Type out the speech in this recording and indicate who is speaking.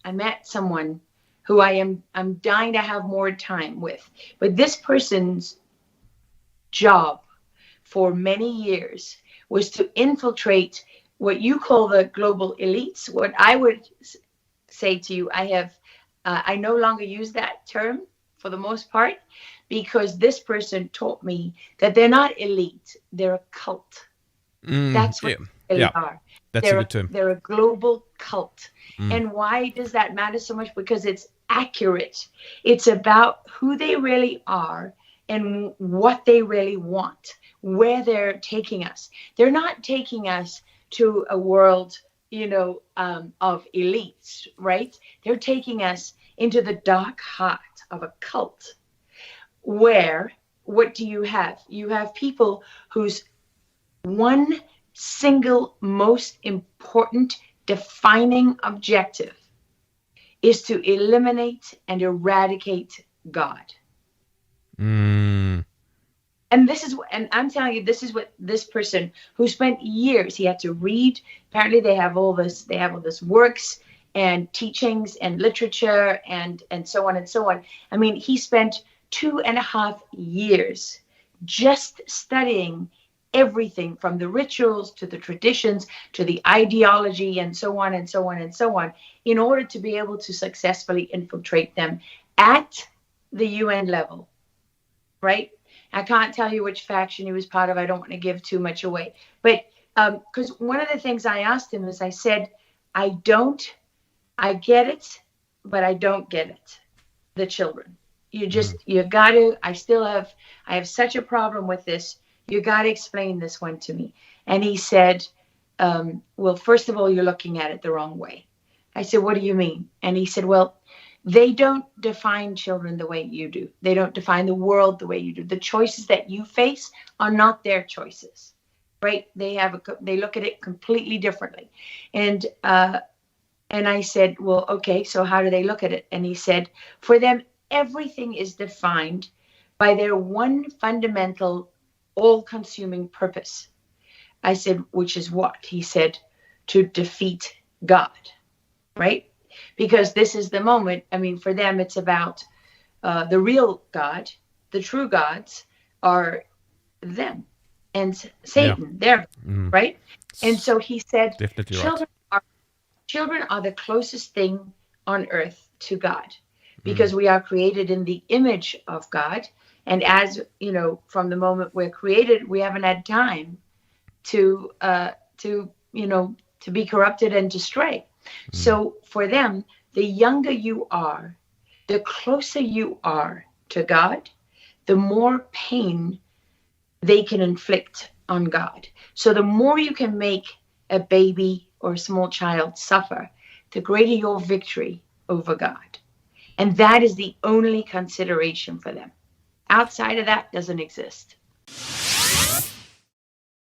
Speaker 1: I met someone who I'm dying to have more time with. But this person's job for many years was to infiltrate what you call the global elites. What I would say to you, I no longer use that term for the most part, because this person taught me that they're not elite, they're a cult. That's what they are.
Speaker 2: That's a good term.
Speaker 1: They're a global cult.
Speaker 2: Mm.
Speaker 1: And why does that matter so much? Because it's accurate. It's about who they really are and what they really want, where they're taking us. They're not taking us to a world, of elites, right? They're taking us into the dark heart of a cult where, what do you have? You have people whose one single most important defining objective is to eliminate and eradicate God.
Speaker 2: Mm.
Speaker 1: And I'm telling you, this is what this person who spent years, he had to read. Apparently they have all this works and teachings and literature and so on and so on. I mean, he spent 2.5 years just studying everything from the rituals to the traditions to the ideology and so on and so on and so on, in order to be able to successfully infiltrate them at the UN level, right? I can't tell you which faction he was part of. I don't want to give too much away. But because one of the things I asked him is, I said, I get it, but I don't get it. The children. You got to, I have such a problem with this. You got to explain this one to me. And he said, well, first of all, you're looking at it the wrong way. I said, what do you mean? And he said, well, they don't define children the way you do. They don't define the world the way you do. The choices that you face are not their choices, right? They look at it completely differently. And I said, well, okay, so how do they look at it? And he said, for them, everything is defined by their one fundamental, all-consuming purpose. I said, which is what? He said, to defeat God, right? Because this is the moment. I mean, for them, it's about the real God. The true gods are them and Satan. They're right. And so he said,
Speaker 2: definitely
Speaker 1: children are the closest thing on earth to God, because we are created in the image of God. And as you know, from the moment we're created, we haven't had time to be corrupted and to stray. So for them, the younger you are, the closer you are to God, the more pain they can inflict on God. So the more you can make a baby or a small child suffer, the greater your victory over God. And that is the only consideration for them. Outside of that doesn't exist.